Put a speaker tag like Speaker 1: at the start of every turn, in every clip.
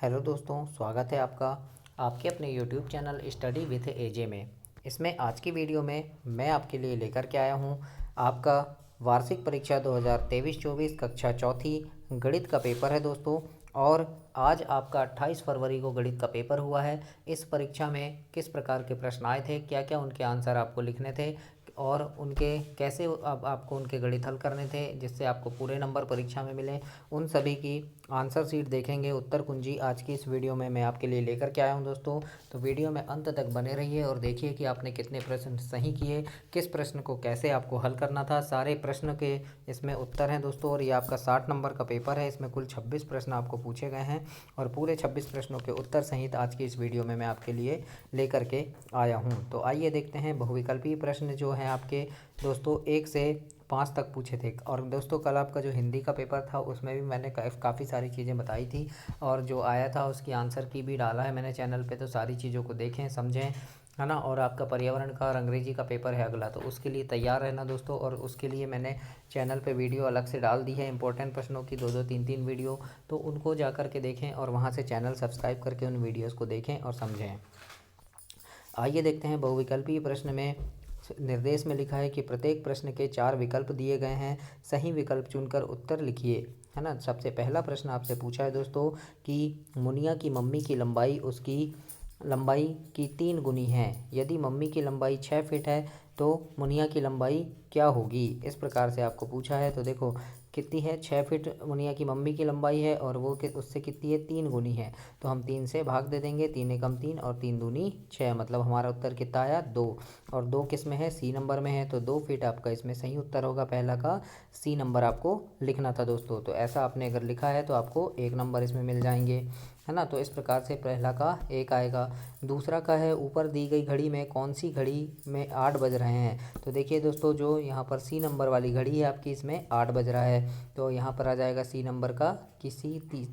Speaker 1: Hello दोस्तों, स्वागत है आपका आपके अपने यूट्यूब चैनल स्टडी विथ एजे में। इसमें आज की वीडियो में मैं आपके लिए लेकर के आया हूँ आपका वार्षिक परीक्षा 2023-24 कक्षा चौथी गणित का पेपर है दोस्तों। और आज आपका 28 फरवरी को गणित का पेपर हुआ है। इस परीक्षा में किस प्रकार के प्रश्न आए थे, क्या क्या उनके आंसर आपको लिखने थे और उनके कैसे अब आपको उनके गणित हल करने थे जिससे आपको पूरे नंबर परीक्षा में मिले, उन सभी की आंसर शीट देखेंगे। उत्तर कुंजी आज की इस वीडियो में मैं आपके लिए लेकर के आया हूं दोस्तों। तो वीडियो में अंत तक बने रहिए और देखिए कि आपने कितने प्रश्न सही किए, किस प्रश्न को कैसे आपको हल करना था। सारे प्रश्न के इसमें उत्तर हैं दोस्तों। और ये आपका 60 नंबर का पेपर है। इसमें कुल 26 प्रश्न आपको पूछे गए हैं और पूरे 26 प्रश्नों के उत्तर सहित आज की इस वीडियो में मैं आपके लिए लेकर के आया हूँ। तो आइए देखते हैं। बहुविकल्पीय प्रश्न जो हैं आपके दोस्तों 1 से 5 तक पूछे थे। और दोस्तों कल आपका जो हिंदी का पेपर था उसमें भी मैंने काफ़ी सारी चीज़ें बताई थी और जो आया था उसकी आंसर की भी डाला है मैंने चैनल पे। तो सारी चीज़ों को देखें, समझें, है ना। और आपका पर्यावरण का और अंग्रेजी का पेपर है अगला, तो उसके लिए तैयार रहना दोस्तों। और उसके लिए मैंने चैनल पे वीडियो अलग से डाल दी है इंपॉर्टेंट प्रश्नों की, 2-2 3-3 वीडियो। तो उनको जा कर के देखें और वहाँ से चैनल सब्सक्राइब करके उन वीडियोज़ को देखें और समझें। आइए देखते हैं। बहुविकल्पीय प्रश्न में निर्देश में लिखा है कि प्रत्येक प्रश्न के 4 विकल्प दिए गए हैं, सही विकल्प चुनकर उत्तर लिखिए, है ना। सबसे पहला प्रश्न आपसे पूछा है दोस्तों कि मुनिया की मम्मी की लंबाई उसकी लंबाई की 3 गुनी है। यदि मम्मी की लंबाई 6 फीट है तो मुनिया की लंबाई क्या होगी, इस प्रकार से आपको पूछा है। तो देखो कितनी है, 6 फीट मुनिया की मम्मी की लंबाई है और वो उससे कितनी है, 3 गुनी है। तो हम 3 से भाग दे देंगे, 3 एकम 3 और 3 दूनी 6, मतलब हमारा उत्तर कितना आया, 2। और 2 किस में है, सी नंबर में है। तो 2 फीट आपका इसमें सही उत्तर होगा। पहला का सी नंबर आपको लिखना था दोस्तों। तो ऐसा आपने अगर लिखा है तो आपको 1 नंबर इसमें मिल जाएंगे, है ना। तो इस प्रकार से पहला का 1 आएगा। दूसरा का है ऊपर दी गई घड़ी में कौन सी घड़ी में 8 बज रहे हैं। तो देखिए दोस्तों जो यहाँ पर सी नंबर वाली घड़ी है आपकी, इसमें 8 बज रहा है। तो यहाँ पर आ जाएगा सी नंबर का कि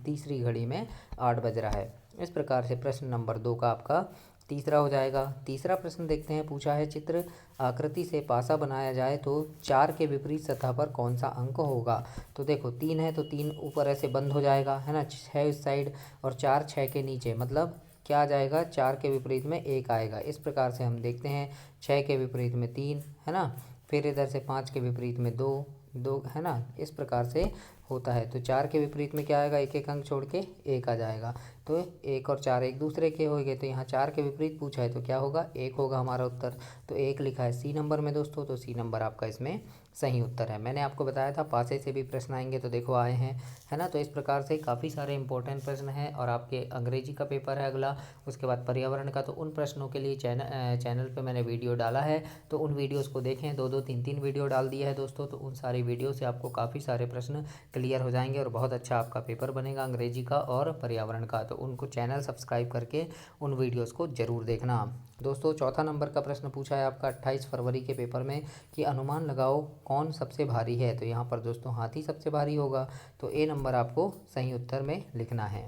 Speaker 1: तीसरी घड़ी में 8 बज रहा है। इस प्रकार से प्रश्न नंबर 2 का आपका तीसरा हो जाएगा। तीसरा प्रश्न देखते हैं। पूछा है चित्र आकृति से पासा बनाया जाए तो 4 के विपरीत सतह पर कौन सा अंक होगा। तो देखो 3 है तो 3 ऊपर ऐसे बंद हो जाएगा, है ना, 6 इस साइड और 4 6 के नीचे, मतलब क्या आ जाएगा, 4 के विपरीत में 1 आएगा। इस प्रकार से हम देखते हैं 6 के विपरीत में 3, है ना, फिर इधर से 5 के विपरीत में 2 2, है ना। इस प्रकार से होता है। तो 4 के विपरीत में क्या आएगा, एक एक अंक छोड़ के 1 आ जाएगा। तो 1 और 4 एक दूसरे के हो गए। तो यहाँ 4 के विपरीत पूछा है तो क्या होगा, 1 होगा हमारा उत्तर। तो 1 लिखा है सी नंबर में दोस्तों। तो सी नंबर आपका इसमें सही उत्तर है। मैंने आपको बताया था पासे से भी प्रश्न आएंगे, तो देखो आए हैं, है ना। तो इस प्रकार से काफ़ी सारे इंपॉर्टेंट प्रश्न हैं। और आपके अंग्रेजी का पेपर है अगला, उसके बाद पर्यावरण का। तो उन प्रश्नों के लिए चैनल पे मैंने वीडियो डाला है, तो उन वीडियोस को देखें। 2-2 3-3 वीडियो डाल दिया है दोस्तों। तो उन सारी वीडियो से आपको काफ़ी सारे प्रश्न क्लियर हो जाएंगे और बहुत अच्छा आपका पेपर बनेगा अंग्रेजी का और पर्यावरण का। तो उनको चैनल सब्सक्राइब करके उन वीडियोस को ज़रूर देखना दोस्तों। चौथा नंबर का प्रश्न पूछा है आपका 28 फरवरी के पेपर में कि अनुमान लगाओ कौन सबसे भारी है। तो यहाँ पर दोस्तों हाथी सबसे भारी होगा। तो ए नंबर आपको सही उत्तर में लिखना है।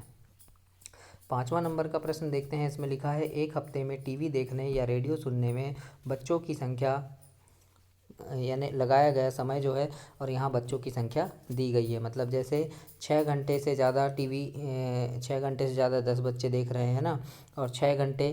Speaker 1: पाँचवा नंबर का प्रश्न देखते हैं। इसमें लिखा है एक हफ्ते में टीवी देखने या रेडियो सुनने में बच्चों की संख्या, यानी लगाया गया समय जो है, और यहाँ बच्चों की संख्या दी गई है। मतलब जैसे 6 घंटे से ज़्यादा टीवी, 6 घंटे से ज़्यादा 10 बच्चे देख रहे हैं ना, और 6 घंटे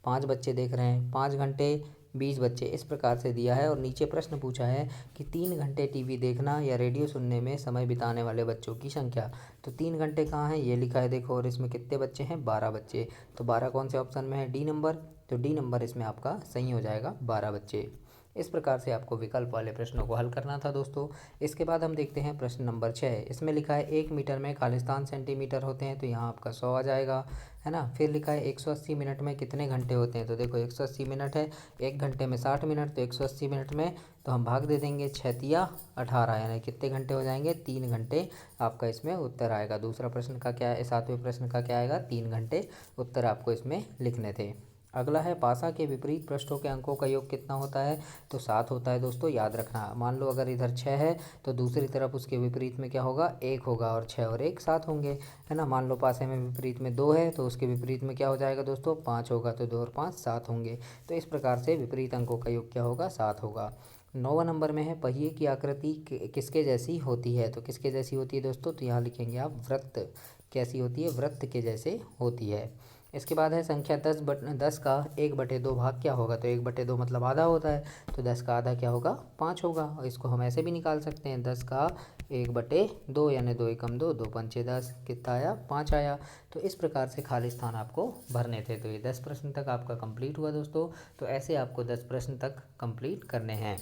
Speaker 1: 5 बच्चे देख रहे हैं, 5 घंटे 20 बच्चे, इस प्रकार से दिया है। और नीचे प्रश्न पूछा है कि 3 घंटे टीवी देखना या रेडियो सुनने में समय बिताने वाले बच्चों की संख्या। तो 3 घंटे कहाँ है, ये लिखा है देखो। और इसमें कितने बच्चे हैं, 12 बच्चे। तो 12 कौन से ऑप्शन में है, डी नंबर। तो डी नंबर इसमें आपका सही हो जाएगा, 12 बच्चे। इस प्रकार से आपको विकल्प वाले प्रश्नों को हल करना था दोस्तों। इसके बाद हम देखते हैं प्रश्न नंबर 6। इसमें लिखा है 1 मीटर में खालिस्तान सेंटीमीटर होते हैं। तो यहाँ आपका 100 आ जाएगा, है ना। फिर लिखा है 180 मिनट में कितने घंटे होते हैं। तो देखो 180 मिनट है, 1 घंटे में 60 मिनट, तो 180 मिनट में तो हम भाग दे देंगे 6 तिया 18, यानी कितने घंटे हो जाएंगे, 3 घंटे आपका इसमें उत्तर आएगा। दूसरा प्रश्न का क्या है, 7वें प्रश्न का क्या आएगा, 3 घंटे उत्तर आपको इसमें लिखने थे। अगला है पासा के विपरीत पृष्ठों के अंकों का योग कितना होता है। तो 7 होता है दोस्तों, याद रखना। मान लो अगर इधर 6 है तो दूसरी तरफ उसके विपरीत में क्या होगा, 1 होगा, और 6 और 1 7 होंगे, है ना। मान लो पासे में विपरीत में 2 है तो उसके विपरीत में क्या हो जाएगा दोस्तों, 5 होगा। तो 2 और 5 7 होंगे। तो इस प्रकार से विपरीत अंकों का योग क्या होगा, 7 होगा। 9वां नंबर में है पहिए की आकृति किसके जैसी होती है। तो किसके जैसी होती है दोस्तों, तो यहाँ लिखेंगे आप वृत्त। कैसी होती है, वृत्त के जैसे होती है। इसके बाद है संख्या 10 का 1/2 भाग क्या होगा। तो 1/2 मतलब आधा होता है, तो 10 का आधा क्या होगा, 5 होगा। और इसको हम ऐसे भी निकाल सकते हैं, 10 का 1/2 यानी 2 एकम 2, 2 पंचे 10, कितना आया, 5 आया। तो इस प्रकार से खाली स्थान आपको भरने थे। तो ये 10 प्रश्न तक आपका कंप्लीट हुआ दोस्तों। तो ऐसे आपको 10 प्रश्न तक कंप्लीट करने हैं।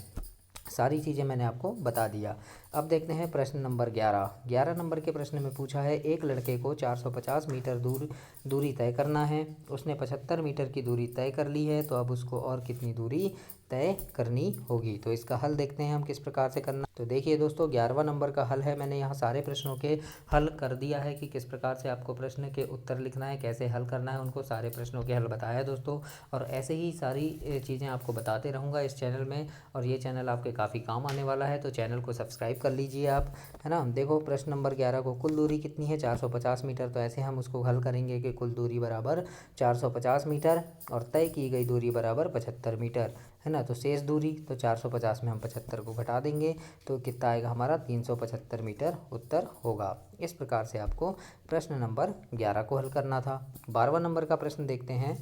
Speaker 1: सारी चीज़ें मैंने आपको बता दिया। अब देखते हैं प्रश्न नंबर 11। 11 नंबर के प्रश्न में पूछा है एक लड़के को 450 मीटर दूरी तय करना है। उसने 75 मीटर की दूरी तय कर ली है, तो अब उसको और कितनी दूरी तय करनी होगी। तो इसका हल देखते हैं हम किस प्रकार से करना। तो देखिए दोस्तों, 11वां नंबर का हल है। मैंने यहाँ सारे प्रश्नों के हल कर दिया है कि किस प्रकार से आपको प्रश्न के उत्तर लिखना है, कैसे हल करना है, उनको सारे प्रश्नों के हल बताया है दोस्तों। और ऐसे ही सारी चीज़ें आपको बताते रहूँगा इस चैनल में। और ये चैनल आपके काफ़ी काम आने वाला है, तो चैनल को सब्सक्राइब कर लीजिए आप, है ना। देखो प्रश्न नंबर 11 को कुल दूरी कितनी है, 450 मीटर। तो ऐसे हम उसको हल करेंगे कि कुल दूरी बराबर 450 मीटर और तय की गई दूरी बराबर 75 मीटर, है ना। तो शेष दूरी, तो 450 में हम 75 को घटा देंगे, तो कितना आएगा हमारा, 375 मीटर उत्तर होगा। इस प्रकार से आपको प्रश्न नंबर 11 को हल करना था। 12वां नंबर का प्रश्न देखते हैं।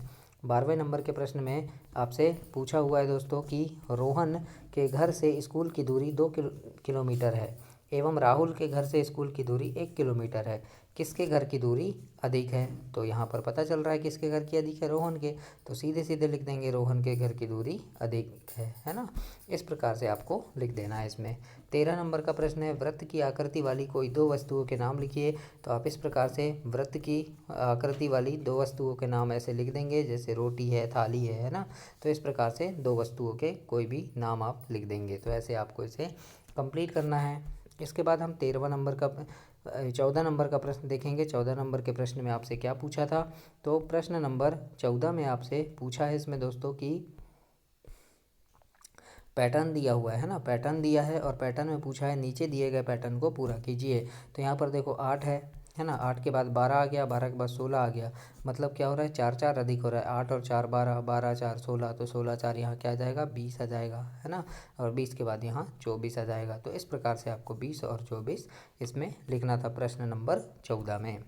Speaker 1: 12वें नंबर के प्रश्न में आपसे पूछा हुआ है दोस्तों कि रोहन के घर से स्कूल की दूरी 2 किलोमीटर है एवं राहुल के घर से स्कूल की दूरी 1 किलोमीटर है। किसके घर की दूरी अधिक है। तो यहाँ पर पता चल रहा है किसके घर की अधिक है, रोहन के। तो सीधे सीधे लिख देंगे रोहन के घर की दूरी अधिक है ना। इस प्रकार से आपको लिख देना है इसमें। 13 नंबर का प्रश्न है वृत्त की आकृति वाली कोई 2 वस्तुओं के नाम लिखिए। तो आप इस प्रकार से वृत्त की आकृति वाली 2 वस्तुओं के नाम ऐसे लिख देंगे, जैसे रोटी है, थाली है ना। तो इस प्रकार से 2 वस्तुओं के कोई भी नाम आप लिख देंगे। तो ऐसे आपको इसे कंप्लीट करना है। इसके बाद हम 14 नंबर का प्रश्न देखेंगे। 14 नंबर के प्रश्न में आपसे क्या पूछा था। तो प्रश्न नंबर 14 में आपसे पूछा है इसमें दोस्तों कि पैटर्न दिया हुआ है ना, पैटर्न दिया है और पैटर्न में पूछा है नीचे दिए गए पैटर्न को पूरा कीजिए। तो यहाँ पर देखो 8 है ना, 8 के बाद 12 आ गया, 12 के बाद 16 आ गया। मतलब क्या हो रहा है, 4 4 अधिक हो रहा है। 8 और 4 12, 12 4 16, तो 16 4 यहाँ क्या आ जाएगा, 20 आ जाएगा, है ना। और 20 के बाद यहाँ 24 आ जाएगा। तो इस प्रकार से आपको 20 और 24 इसमें लिखना था प्रश्न नंबर 14 में।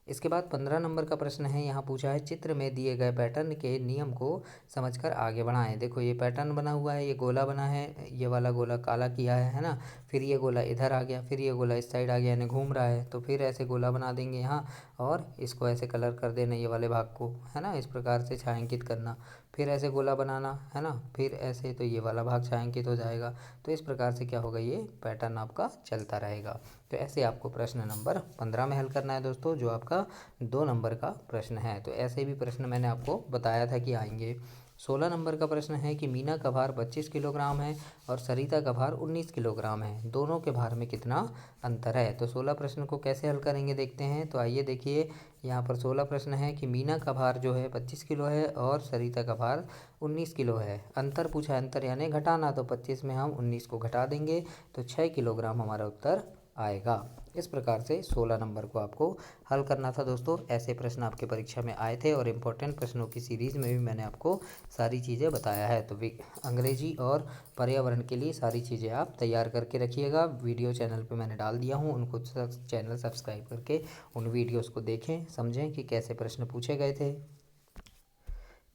Speaker 1: इसके बाद 15 नंबर का प्रश्न है। यहाँ पूछा है चित्र में दिए गए पैटर्न के नियम को समझकर आगे बढ़ाएं। देखो ये पैटर्न बना हुआ है, ये गोला बना है, ये वाला गोला काला किया है ना। फिर ये गोला इधर आ गया, फिर ये गोला इस साइड आ गया, यानी घूम रहा है। तो फिर ऐसे गोला बना देंगे यहाँ, और इसको ऐसे कलर कर देना ये वाले भाग को, है ना। इस प्रकार से छायांकित करना, फिर ऐसे गोला बनाना, है ना, फिर ऐसे, तो ये वाला भाग छायांकित हो जाएगा। तो इस प्रकार से क्या होगा, ये पैटर्न आपका चलता रहेगा। तो ऐसे आपको प्रश्न नंबर 15 में हल करना है दोस्तों, जो आपका 2 नंबर का प्रश्न है। तो ऐसे भी प्रश्न मैंने आपको बताया था कि आएंगे। 16 नंबर का प्रश्न है कि मीना का भार 25 किलोग्राम है और सरिता का भार 19 किलोग्राम है, दोनों के भार में कितना अंतर है। तो 16 प्रश्न को कैसे हल करेंगे देखते हैं। तो आइए देखिए, यहाँ पर 16 प्रश्न है कि मीना का भार जो है 25 किलो है और सरिता का भार 19 किलो है। अंतर पूछा है, अंतर यानी घटाना, तो 25 में हम 19 को घटा देंगे, तो 6 किलोग्राम हमारा उत्तर आएगा। इस प्रकार से 16 नंबर को आपको हल करना था दोस्तों। ऐसे प्रश्न आपके परीक्षा में आए थे और इम्पोर्टेंट प्रश्नों की सीरीज़ में भी मैंने आपको सारी चीज़ें बताया है। तो अंग्रेजी और पर्यावरण के लिए सारी चीज़ें आप तैयार करके रखिएगा। वीडियो चैनल पे मैंने डाल दिया हूँ, उनको चैनल सब्सक्राइब करके उन वीडियोस को देखें, समझें कि कैसे प्रश्न पूछे गए थे।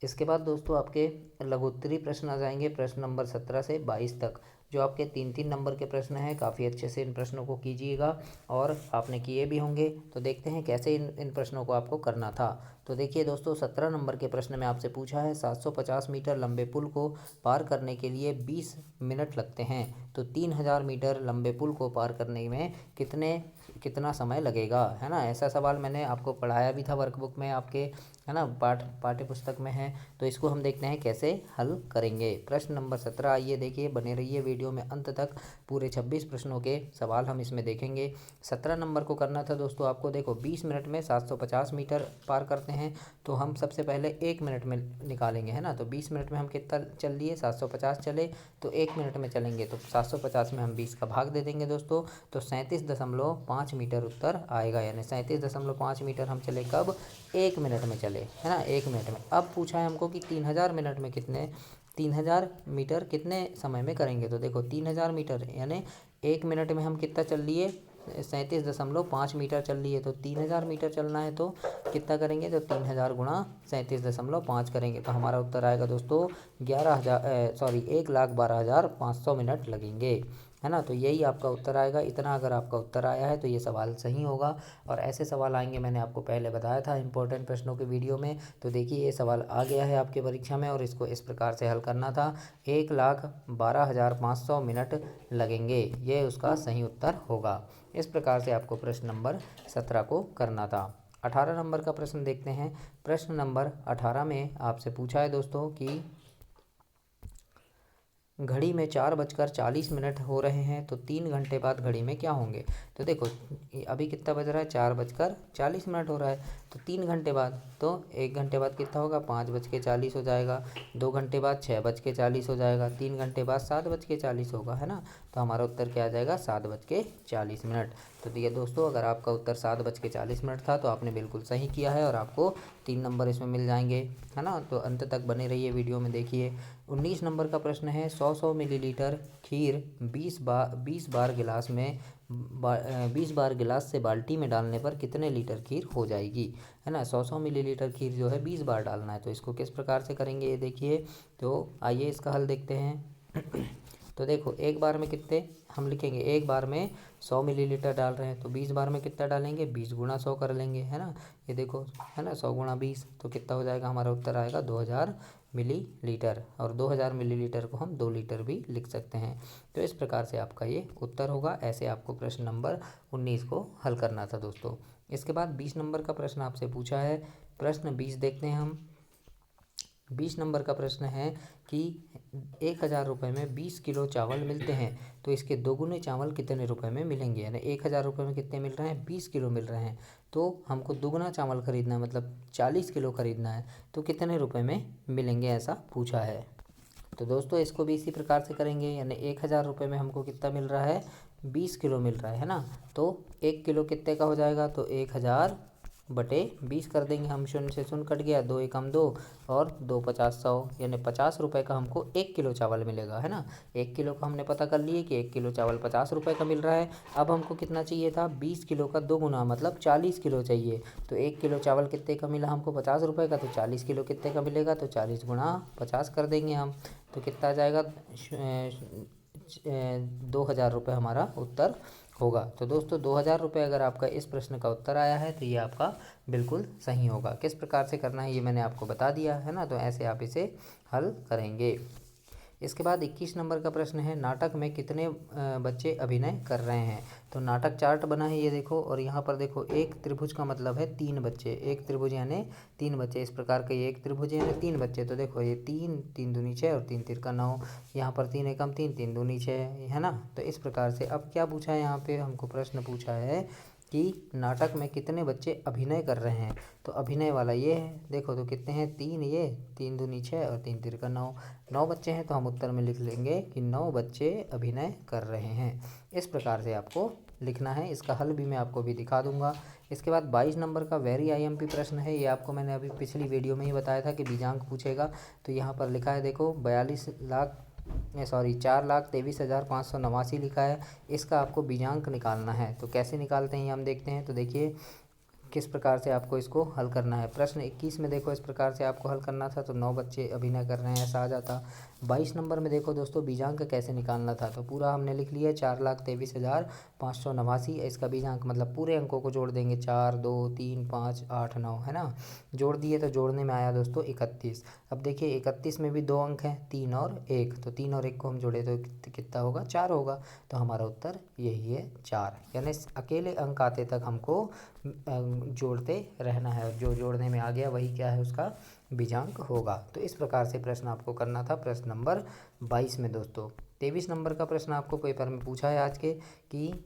Speaker 1: इसके बाद दोस्तों आपके लघुत्तरी प्रश्न आ जाएंगे प्रश्न नंबर 17 से 22 तक, जो आपके 3 नंबर के प्रश्न हैं। काफ़ी अच्छे से इन प्रश्नों को कीजिएगा और आपने किए भी होंगे। तो देखते हैं कैसे इन प्रश्नों को आपको करना था। तो देखिए दोस्तों, 17 नंबर के प्रश्न में आपसे पूछा है 750 मीटर लंबे पुल को पार करने के लिए 20 मिनट लगते हैं, तो 3000 मीटर लंबे पुल को पार करने में कितना समय लगेगा, है ना। ऐसा सवाल मैंने आपको पढ़ाया भी था वर्कबुक में आपके, है ना, पाठ्य पुस्तक में है। तो इसको हम देखते हैं कैसे हल करेंगे। प्रश्न नंबर 17, आइए देखिए, बने रहिए वीडियो में अंत तक। पूरे 26 प्रश्नों के सवाल हम इसमें देखेंगे। 17 नंबर को करना था दोस्तों आपको। देखो 20 मिनट में 750 मीटर पार करते हैं, तो हम सबसे पहले 1 मिनट में निकालेंगे, है ना। तो 20 मिनट में हम कितना चल लिए, 750 चले, तो 1 मिनट में चलेंगे, तो 750 में हम 20 का भाग दे देंगे दोस्तों, तो 37.5 मीटर उत्तर आएगा। यानी 37.5 मीटर हम चले कब, 1 मिनट में चले, है ना, 1 मिनट में। अब पूछा है हमको कि 3000 मिनट में 3000 मीटर कितने समय में करेंगे? तो देखो 3000 मीटर यानी 1 मिनट में हम कितना चल लिए? 37.5 मीटर चल लिए। तो 3000 मीटर चलना है तो कितना करेंगे? तो 3000 गुणा 37.5 करेंगे तो हमारा उत्तर आएगा दोस्तों 1,12,500 मिनट लगेंगे, है ना। तो यही आपका उत्तर आएगा। इतना अगर आपका उत्तर आया है तो ये सवाल सही होगा। और ऐसे सवाल आएंगे, मैंने आपको पहले बताया था इंपॉर्टेंट प्रश्नों के वीडियो में। तो देखिए ये सवाल आ गया है आपके परीक्षा में और इसको इस प्रकार से हल करना था। 1,12,500 मिनट लगेंगे, ये उसका सही उत्तर होगा। इस प्रकार से आपको प्रश्न नंबर 17 को करना था। 18 नंबर का प्रश्न देखते हैं। प्रश्न नंबर 18 में आपसे पूछा है दोस्तों कि घड़ी में 4:40 हो रहे हैं तो 3 घंटे बाद घड़ी में क्या होंगे? तो देखो अभी कितना बज रहा है? 4:40 हो रहा है। तो 3 घंटे बाद, तो 1 घंटे बाद कितना होगा? 5:40 हो जाएगा। 2 घंटे बाद 6:40 हो जाएगा। 3 घंटे बाद 7:40 होगा, है ना। तो हमारा उत्तर क्या आ जाएगा? 7:40। तो ये दोस्तों अगर आपका उत्तर 7:40 था तो आपने बिल्कुल सही किया है और आपको 3 नंबर इसमें मिल जाएंगे, है ना। तो अंत तक बने रहिए वीडियो में, देखिए। 19 नंबर का प्रश्न है 100 मिलीलीटर खीर 20 बार गिलास में 20 बार गिलास से बाल्टी में डालने पर कितने लीटर खीर हो जाएगी, है ना। 100 मिलीलीटर खीर जो है 20 बार डालना है। तो इसको किस प्रकार से करेंगे ये देखिए। तो आइए इसका हल देखते हैं। तो देखो एक बार में कितने हम लिखेंगे? एक बार में 100 मिलीलीटर डाल रहे हैं तो 20 बार में कितना डालेंगे? 20 गुणा 100 कर लेंगे, है ना। ये देखो, है ना, 100 गुणा 20 तो कितना हो जाएगा? हमारा उत्तर आएगा 2000 मिलीलीटर। और 2000 मिलीलीटर को हम 2 लीटर भी लिख सकते हैं। तो इस प्रकार से आपका ये उत्तर होगा। ऐसे आपको प्रश्न नंबर 19 को हल करना था दोस्तों। इसके बाद 20 नंबर का प्रश्न आपसे पूछा है। प्रश्न 20 देखते हैं हम। 20 नंबर का प्रश्न है कि 1000 रुपये में 20 किलो चावल मिलते हैं तो इसके दोगुने चावल कितने रुपए में मिलेंगे? यानी 1000 रुपये में कितने मिल रहे हैं? 20 किलो मिल रहे हैं। तो हमको दोगुना चावल खरीदना है, मतलब 40 किलो खरीदना है, तो कितने रुपए में मिलेंगे, ऐसा पूछा है। तो दोस्तों इसको भी इसी प्रकार से करेंगे। यानी 1000 रुपये में हमको कितना मिल रहा है? 20 किलो मिल रहा है ना। तो 1 किलो कितने का हो जाएगा? तो 1000 बटे 20 कर देंगे हम। शून्य से शून्य कट गया, 2 एकम 2 और 2 50 100, यानी 50 रुपये का हमको 1 किलो चावल मिलेगा, है ना। 1 किलो का हमने पता कर लिए कि 1 किलो चावल 50 रुपये का मिल रहा है। अब हमको कितना चाहिए था? 20 किलो का 2 गुना, मतलब 40 किलो चाहिए। तो 1 किलो चावल कितने का मिला हमको? 50 रुपये का। तो 40 किलो कितने का मिलेगा? तो 40 गुणा 50 कर देंगे हम। तो कितना आ जाएगा? 2000 रुपये हमारा उत्तर होगा। तो दोस्तों 2000 रुपये अगर आपका इस प्रश्न का उत्तर आया है तो ये आपका बिल्कुल सही होगा। किस प्रकार से करना है ये मैंने आपको बता दिया, है ना। तो ऐसे आप इसे हल करेंगे। इसके बाद 21 नंबर का प्रश्न है नाटक में कितने बच्चे अभिनय कर रहे हैं? तो नाटक चार्ट बना है, ये देखो। और यहाँ पर देखो एक त्रिभुज का मतलब है 3 बच्चे। एक त्रिभुज यानी 3 बच्चे। इस प्रकार का ये एक त्रिभुज यानी 3 बच्चे। तो देखो ये 3 3 दूनी 6 और 3 तिरका 9। यहाँ पर 3 एकम 3 3 दूनी 6, है ना। तो इस प्रकार से अब क्या पूछा है यहाँ पे? हमको प्रश्न पूछा है कि नाटक में कितने बच्चे अभिनय कर रहे हैं। तो अभिनय वाला ये है, देखो तो कितने हैं? 3, ये 3 दूनी 6 और 3 तिरका 9। 9 बच्चे हैं तो हम उत्तर में लिख लेंगे कि 9 बच्चे अभिनय कर रहे हैं। इस प्रकार से आपको लिखना है। इसका हल भी मैं आपको भी दिखा दूंगा। इसके बाद 22 नंबर का वेरी आईएमपी प्रश्न है। ये आपको मैंने अभी पिछली वीडियो में ही बताया था कि बीजांक पूछेगा। तो यहाँ पर लिखा है देखो 4,23,589 लिखा है। इसका आपको बीजांक निकालना है। तो कैसे निकालते हैं ये हम देखते हैं। तो देखिए किस प्रकार से आपको इसको हल करना है। प्रश्न 21 में देखो इस प्रकार से आपको हल करना था। तो 9 बच्चे अभिनय कर रहे हैं, ऐसा आ जाता। 22 नंबर में देखो दोस्तों बीजांक कैसे निकालना था। तो पूरा हमने लिख लिया 4,23,589। इसका बीजांक मतलब पूरे अंकों को जोड़ देंगे, 4 2 3 5 8 9, है ना। जोड़ दिए तो जोड़ने में आया दोस्तों 31। अब देखिए 31 में भी 2 अंक हैं, 3 और 1। तो 3 और 1 को हम जोड़े तो कितना होगा? 4 होगा। तो हमारा उत्तर यही है 4। यानी अकेले अंक आते तक हमको जोड़ते रहना है और जो जोड़ने में आ गया वही क्या है? उसका बीजांक होगा। तो इस प्रकार से प्रश्न आपको करना था प्रश्न नंबर 22 में दोस्तों। 23 नंबर का प्रश्न आपको पेपर में पूछा है आज के कि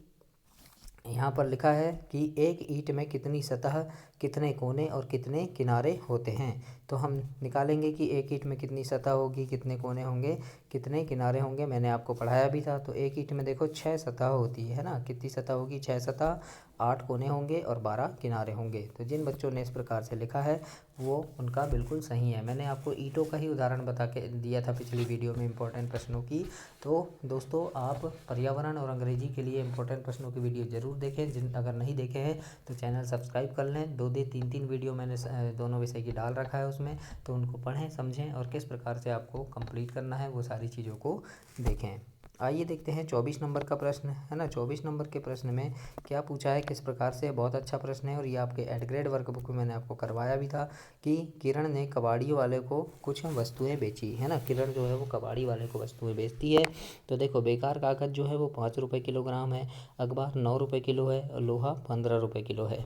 Speaker 1: यहाँ पर लिखा है कि एक ईंट में कितनी सतह, कितने कोने और कितने किनारे होते हैं। तो हम निकालेंगे कि एक ईंट में कितनी सतह होगी, कितने कोने होंगे, कितने किनारे होंगे, मैंने आपको पढ़ाया भी था। तो एक ईंट में देखो 6 सतह होती है ना, कितनी सतह होगी, 6 सतह, 8 कोने होंगे और 12 किनारे होंगे। तो जिन बच्चों ने इस प्रकार से लिखा है वो उनका बिल्कुल सही है। मैंने आपको ईंटों का ही उदाहरण बता के दिया था पिछली वीडियो में इंपॉर्टेंट प्रश्नों की। तो दोस्तों आप पर्यावरण और अंग्रेजी के लिए इंपॉर्टेंट प्रश्नों की वीडियो ज़रूर देखें। जिन अगर नहीं देखे हैं तो चैनल सब्सक्राइब कर लें। 2 3 वीडियो मैंने दोनों विषय की डाल रखा है उसमें, तो उनको पढ़ें, समझें और किस प्रकार से आपको कंप्लीट करना है वो सारी चीज़ों को देखें। आइए देखते हैं 24 नंबर का प्रश्न है ना। 24 नंबर के प्रश्न में क्या पूछा है, किस प्रकार से, बहुत अच्छा प्रश्न है और ये आपके एड ग्रेड वर्कबुक में मैंने आपको करवाया भी था कि किरण ने कबाड़ी वाले को कुछ वस्तुएं बेची है ना। किरण जो है वो कबाड़ी वाले को वस्तुएं बेचती है। तो देखो बेकार कागज़ जो है वो 5 रुपये किलोग्राम है, अखबार 9 रुपये किलो है और लोहा 15 रुपये किलो है।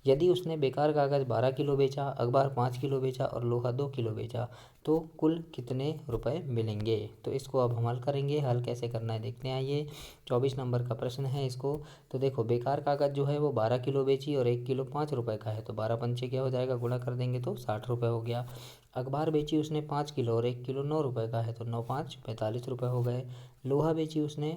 Speaker 1: यदि उसने बेकार कागज़ 12 किलो बेचा, अखबार 5 किलो बेचा और लोहा 2 किलो बेचा तो कुल कितने रुपए मिलेंगे। तो इसको अब हम हल करेंगे। हल कैसे करना है देखते हैं। आइए 24 नंबर का प्रश्न है इसको। तो देखो बेकार कागज़ जो है वो 12 किलो बेची और 1 किलो 5 रुपये का है, तो 12 पंचे क्या हो जाएगा, गुणा कर देंगे तो 60 रुपये हो गया। अखबार बेची उसने 5 किलो और 1 किलो 9 रुपये का है, तो 9 5 45 रुपये हो गए। लोहा बेची उसने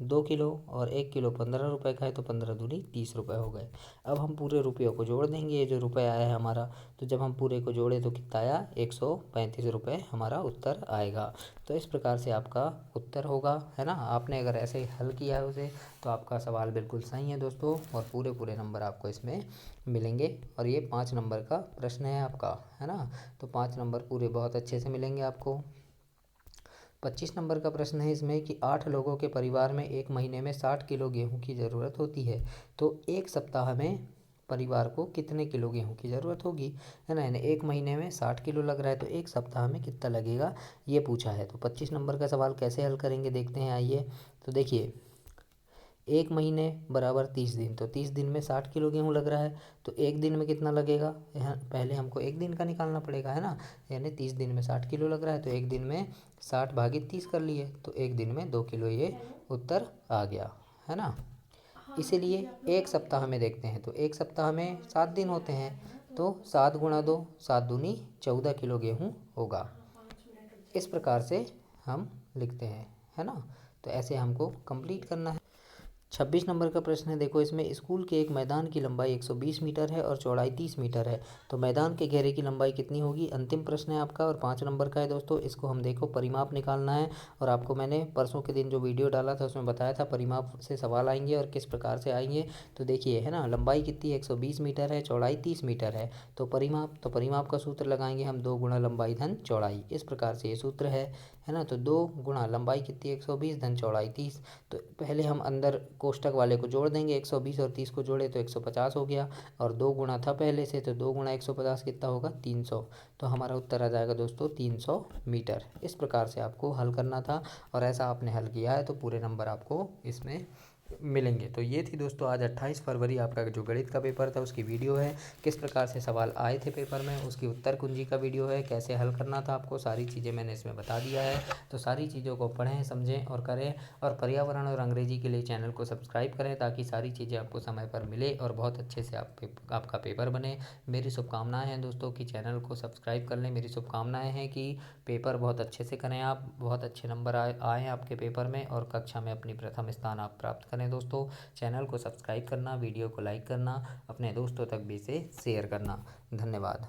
Speaker 1: 2 किलो और 1 किलो 15 रुपये का है, तो 15 दूनी 30 रुपये हो गए। अब हम पूरे रुपयों को जोड़ देंगे। ये जो रुपये आया है हमारा, तो जब हम पूरे को जोड़े तो कितना आया, 135 रुपये हमारा उत्तर आएगा। तो इस प्रकार से आपका उत्तर होगा है ना। आपने अगर ऐसे ही हल किया है उसे तो आपका सवाल बिल्कुल सही है दोस्तों, और पूरे पूरे नंबर आपको इसमें मिलेंगे। और ये 5 नंबर का प्रश्न है आपका है ना। तो 5 नंबर पूरे बहुत अच्छे से मिलेंगे आपको। 25 नंबर का प्रश्न है इसमें कि 8 लोगों के परिवार में एक महीने में 60 किलो गेहूं की ज़रूरत होती है, तो एक सप्ताह में परिवार को कितने किलो गेहूं की ज़रूरत होगी, है ना। यानी एक महीने में 60 किलो लग रहा है तो एक सप्ताह में कितना लगेगा ये पूछा है। तो 25 नंबर का सवाल कैसे हल करेंगे देखते हैं। आइए तो देखिए, एक महीने बराबर 30 दिन, तो 30 दिन में 60 किलो गेहूँ लग रहा है, तो एक दिन में कितना लगेगा, यहाँ पहले हमको एक दिन का निकालना पड़ेगा है ना। यानी 30 दिन में 60 किलो लग रहा है तो एक दिन में 60 भागित 30 कर लिए, तो एक दिन में 2 किलो, ये उत्तर आ गया है ना। इसीलिए एक सप्ताह में देखते हैं, तो एक सप्ताह में 7 दिन होते हैं, तो 7 गुणा 2, 7 दूनी 14 किलो गेहूँ होगा। इस प्रकार से हम लिखते हैं है ना। तो ऐसे हमको कंप्लीट करना है। 26 नंबर का प्रश्न है, देखो इसमें स्कूल के एक मैदान की लंबाई 120 मीटर है और चौड़ाई 30 मीटर है, तो मैदान के घेरे की लंबाई कितनी होगी, अंतिम प्रश्न है आपका और 5 नंबर का है दोस्तों। इसको हम देखो परिमाप निकालना है, और आपको मैंने परसों के दिन जो वीडियो डाला था उसमें बताया था परिमाप से सवाल आएंगे और किस प्रकार से आएंगे। तो देखिए है ना, लंबाई कितनी है, 120 मीटर है, चौड़ाई 30 मीटर है, तो परिमाप का सूत्र लगाएंगे हम, 2 गुणा लंबाई धन चौड़ाई, इस प्रकार से ये सूत्र है ना। तो 2 गुणा लंबाई कितनी, 120 धन चौड़ाई 30। तो पहले हम अंदर कोष्टक वाले को जोड़ देंगे, 120 और 30 को जोड़े तो 150 हो गया, और 2 गुणा था पहले से, तो 2 गुणा 150 कितना होगा, 300। तो हमारा उत्तर आ जाएगा दोस्तों 300 मीटर। इस प्रकार से आपको हल करना था, और ऐसा आपने हल किया है तो पूरे नंबर आपको इसमें मिलेंगे। तो ये थी दोस्तों आज 28 फरवरी आपका जो गणित का पेपर था उसकी वीडियो है। किस प्रकार से सवाल आए थे पेपर में उसकी उत्तर कुंजी का वीडियो है, कैसे हल करना था आपको, सारी चीज़ें मैंने इसमें बता दिया है। तो सारी चीज़ों को पढ़ें, समझें और करें, और पर्यावरण और अंग्रेजी के लिए चैनल को सब्सक्राइब करें ताकि सारी चीज़ें आपको समय पर मिले और बहुत अच्छे से आपका पेपर बने। मेरी शुभकामनाएँ हैं दोस्तों कि चैनल को सब्सक्राइब कर लें। मेरी शुभकामनाएँ हैं कि पेपर बहुत अच्छे से करें, आप बहुत अच्छे नंबर आए आपके पेपर में, और कक्षा में अपनी प्रथम स्थान आप प्राप्त करें। दोस्तों चैनल को सब्सक्राइब करना, वीडियो को लाइक करना, अपने दोस्तों तक भी इसे शेयर करना। धन्यवाद।